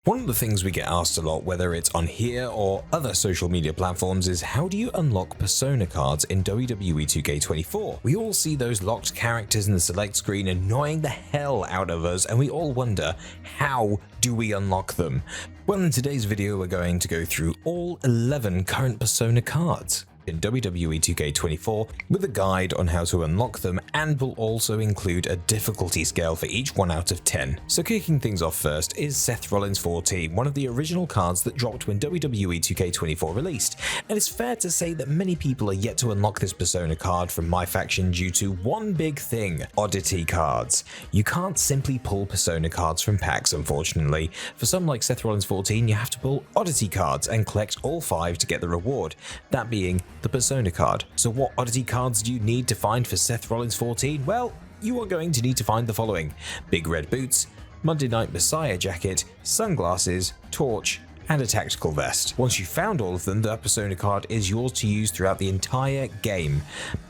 One of the things we get asked a lot, whether it's on here or other social media platforms, is how do you unlock persona cards in WWE 2K24? We all see those locked characters in the select screen annoying the hell out of us, and we all wonder, how do we unlock them? Well, in today's video we're going to go through all 11 current persona cards in WWE 2K24 with a guide on how to unlock them, and will also include a difficulty scale for each 1 out of 10. So kicking things off first is Seth Rollins 14, one of the original cards that dropped when WWE 2K24 released, and it's fair to say that many people are yet to unlock this persona card from MyFaction due to one big thing: oddity cards. You can't simply pull persona cards from packs, unfortunately. For some like Seth Rollins 14, you have to pull oddity cards and collect all 5 to get the reward, that being the persona card. So what oddity cards do you need to find for Seth Rollins 14? Well, you are going to need to find the following: big red boots, Monday Night Messiah jacket, sunglasses, torch, and a tactical vest. Once you've found all of them, the persona card is yours to use throughout the entire game.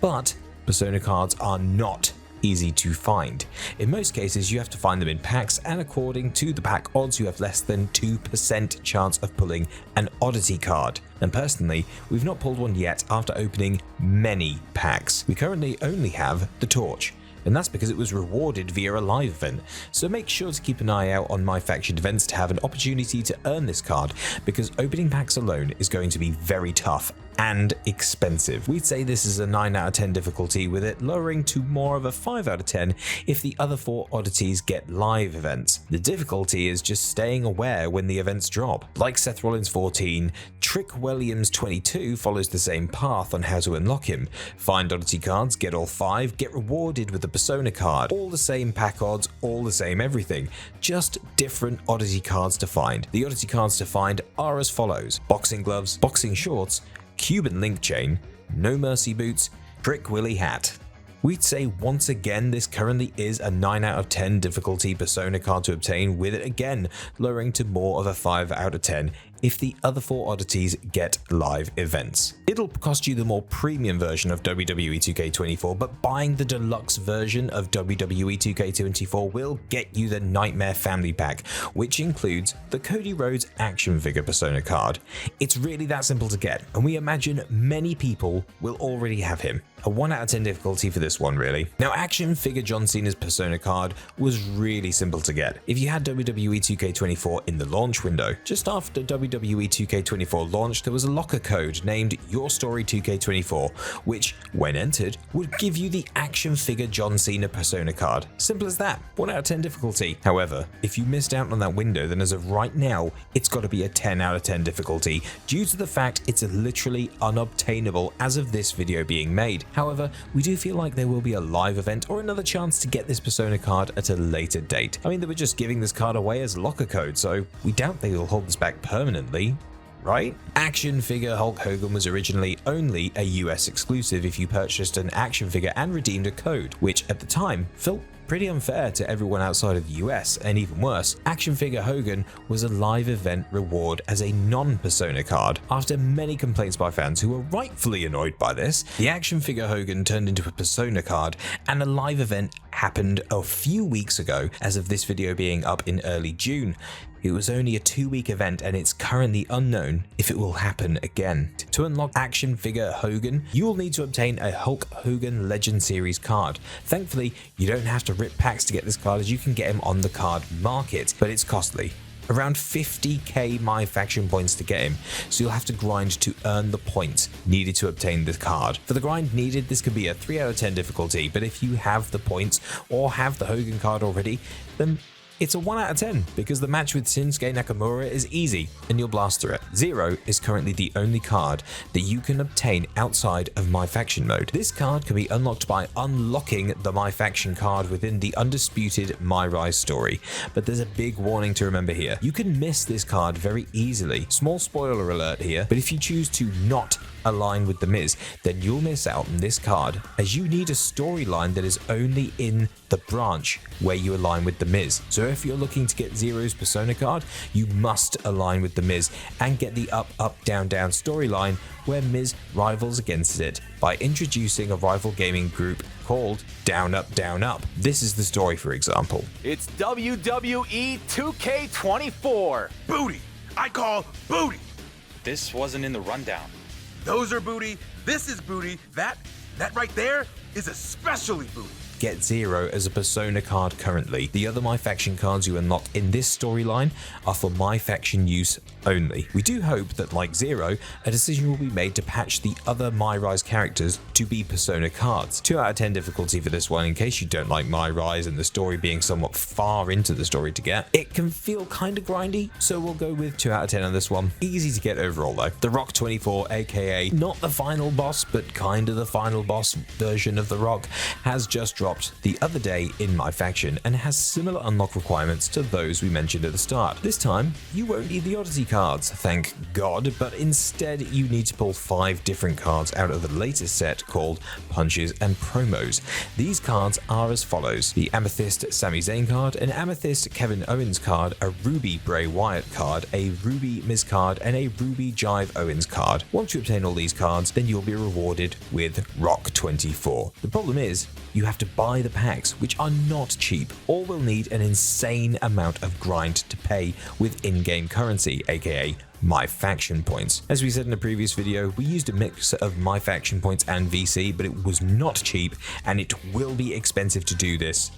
But persona cards are not easy to find. In most cases, you have to find them in packs, and according to the pack odds, you have less than 2% chance of pulling an oddity card. And personally, we've not pulled one yet after opening many packs. We currently only have the torch, and that's because it was rewarded via a live event. So make sure to keep an eye out on MyFaction events to have an opportunity to earn this card, because opening packs alone is going to be very tough and expensive. We'd say this is a 9 out of 10 difficulty, with it lowering to more of a 5 out of 10 if the other 4 oddities get live events. The difficulty is just staying aware when the events drop. Like Seth Rollins 14, Trick Williams 22 follows the same path on how to unlock him. Find oddity cards, get all 5, get rewarded with a persona card. All the same pack odds, all the same everything, just different oddity cards to find. The oddity cards to find are as follows: boxing gloves, boxing shorts, Cuban link chain, no mercy boots, Trick Willie hat. We'd say once again this currently is a 9 out of 10 difficulty persona card to obtain, with it again lowering to more of a 5 out of 10 if the other 4 oddities get live events. It'll cost you the more premium version of WWE 2K24, but buying the deluxe version of WWE 2K24 will get you the Nightmare Family Pack, which includes the Cody Rhodes action figure persona card. It's really that simple to get, and we imagine many people will already have him. A 1 out of 10 difficulty for this one, really. Now, action figure John Cena's persona card was really simple to get. If you had WWE 2K24 in the launch window, just after WWE 2K24 launched, there was a locker code named Your Story 2K24, which, when entered, would give you the action figure John Cena persona card. Simple as that. 1 out of 10 difficulty. However, if you missed out on that window, then as of right now, it's got to be a 10 out of 10 difficulty, due to the fact it's literally unobtainable as of this video being made. However, we do feel like there will be a live event or another chance to get this persona card at a later date. I mean, they were just giving this card away as locker code, so we doubt they will hold this back permanently, right? Action figure Hulk Hogan was originally only a US exclusive if you purchased an action figure and redeemed a code, which at the time felt pretty unfair to everyone outside of the US, and even worse, action figure Hogan was a live event reward as a non-persona card. After many complaints by fans who were rightfully annoyed by this, the action figure Hogan turned into a persona card, and a live event happened a few weeks ago, as of this video being up in early June. It was only a 2-week event, and it's currently unknown if it will happen again. To unlock action figure Hogan, you will need to obtain a Hulk Hogan Legend Series card. Thankfully, you don't have to rip packs to get this card, as you can get him on the card market, but it's costly. Around 50k MyFaction points to get him, so you'll have to grind to earn the points needed to obtain the card. For the grind needed, this could be a 3 out of 10 difficulty, but if you have the points or have the Hogan card already, then it's a 1 out of 10, because the match with Shinsuke Nakamura is easy and you'll blast through it. 0 is currently the only card that you can obtain outside of MyFaction mode. This card can be unlocked by unlocking the MyFaction card within the undisputed My Rise story, but there's a big warning to remember here. You can miss this card very easily. Small spoiler alert here, but if you choose to not align with The Miz, then you'll miss out on this card, as you need a storyline that is only in the branch where you align with The Miz. So if you're looking to get Zero's Persona card, you must align with The Miz and get the up, up, down, down storyline where Miz rivals against it by introducing a rival gaming group called Down Up Down Up. This is the story, for example. It's WWE 2K24. Booty. I call booty. This wasn't in the rundown. Those are booty. This is booty. That right there is especially booty. Get Zero as a Persona card currently. The other MyFaction cards you unlock in this storyline are for MyFaction use only. We do hope that, like Zero, a decision will be made to patch the other MyRise characters to be Persona cards. 2 out of 10 difficulty for this one in case you don't like MyRise and the story being somewhat far into the story to get. It can feel kinda grindy, so we'll go with 2 out of 10 on this one. Easy to get overall though. The Rock 24, aka not the final boss, but kinda the final boss version of the Rock, has just dropped the other day in MyFaction and has similar unlock requirements to those we mentioned at the start. This time, you won't need the Odyssey cards, thank God, but instead you need to pull 5 different cards out of the latest set called Punches and Promos. These cards are as follows: the Amethyst Sami Zayn card, an Amethyst Kevin Owens card, a Ruby Bray Wyatt card, a Ruby Miz card, and a Ruby Jive Owens card. Once you obtain all these cards, then you'll be rewarded with Rock 24. The problem is, you have to buy the packs, which are not cheap, or will need an insane amount of grind to pay with in-game currency, aka MyFaction points. As we said in a previous video, we used a mix of MyFaction points and VC, but it was not cheap, and it will be expensive to do this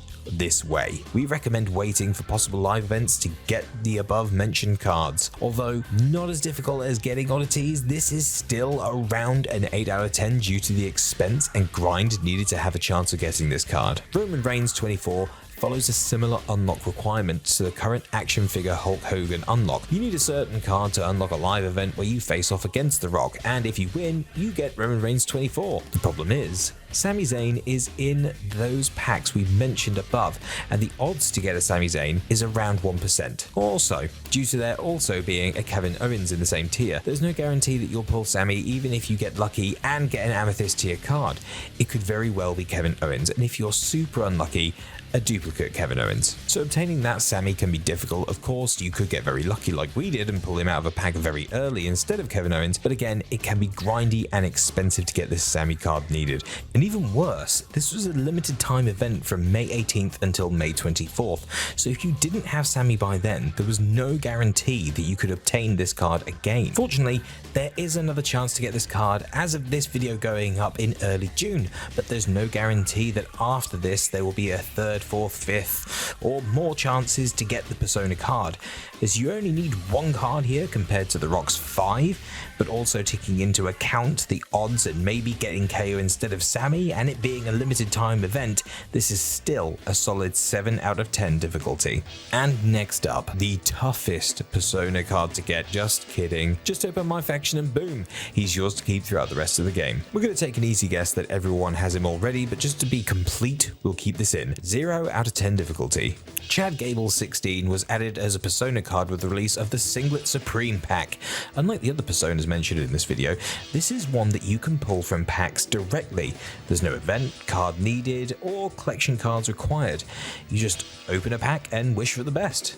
way. We recommend waiting for possible live events to get the above mentioned cards. Although not as difficult as getting oddities, this is still around an 8 out of 10 due to the expense and grind needed to have a chance of getting this card. Roman Reigns 24 follows a similar unlock requirement to the current action figure Hulk Hogan unlock. You need a certain card to unlock a live event where you face off against The Rock, and if you win, you get Roman Reigns 24. The problem is, Sami Zayn is in those packs we mentioned above, and the odds to get a Sami Zayn is around 1%. Also, due to there also being a Kevin Owens in the same tier, there's no guarantee that you'll pull Sami even if you get lucky and get an Amethyst tier card. It could very well be Kevin Owens, and if you're super unlucky, a duplicate Kevin Owens. So obtaining that Sami can be difficult. Of course, you could get very lucky like we did and pull him out of a pack very early instead of Kevin Owens, but again, it can be grindy and expensive to get this Sami card needed. And even worse, this was a limited time event from May 18th until May 24th, so if you didn't have Sami by then, there was no guarantee that you could obtain this card again. Fortunately, there is another chance to get this card as of this video going up in early June, but there's no guarantee that after this there will be a 3rd, 4th, 5th, or more chances to get the Persona card, as you only need 1 card here compared to The Rock's 5, but also taking into account the odds and maybe getting KO instead of Sami and it being a limited time event, this is still a solid 7 out of 10 difficulty. And next up, the toughest Persona card to get. Just kidding. Just open MyFaction and boom, he's yours to keep throughout the rest of the game. We're going to take an easy guess that everyone has him already, but just to be complete, we'll keep this in 0 out of 10 difficulty. Chad Gable 16 was added as a Persona card with the release of the Singlet Supreme pack. Unlike the other Personas mentioned in this video, this is one that you can pull from packs directly. There's no event, card needed, or collection cards required. You just open a pack and wish for the best.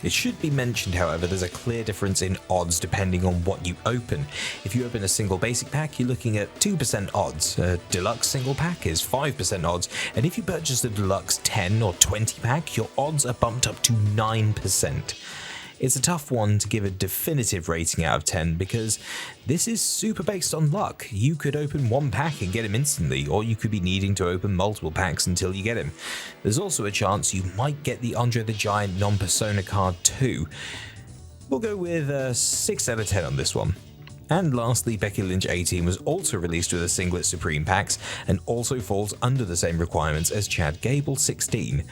It should be mentioned, however, there's a clear difference in odds depending on what you open. If you open a single basic pack, you're looking at 2% odds. A deluxe single pack is 5% odds, and if you purchase a deluxe 10 or 20 pack, your odds are bumped up to 9%. It's a tough one to give a definitive rating out of 10 because this is super based on luck. You could open 1 pack and get him instantly, or you could be needing to open multiple packs until you get him. There's also a chance you might get the Andre the Giant non-Persona card too. We'll go with a 6 out of 10 on this one. And lastly, Becky Lynch 18 was also released with a Singlet Supreme packs and also falls under the same requirements as Chad Gable 16.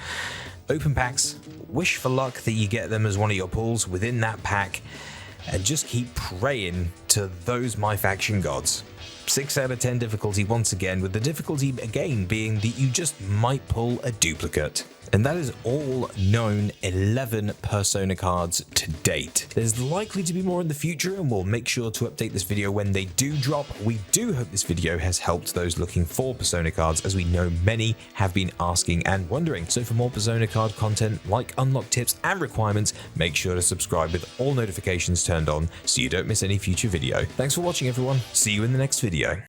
Open packs, wish for luck that you get them as one of your pulls within that pack, and just keep praying to those MyFaction gods. 6 out of 10 difficulty once again, with the difficulty again being that you just might pull a duplicate. And that is all known 11 Persona cards to date. There's likely to be more in the future, and we'll make sure to update this video when they do drop. We do hope this video has helped those looking for Persona cards, as we know many have been asking and wondering. So for more Persona card content like unlock tips and requirements, make sure to subscribe with all notifications turned on so you don't miss any future video. Thanks for watching everyone, see you in the next video.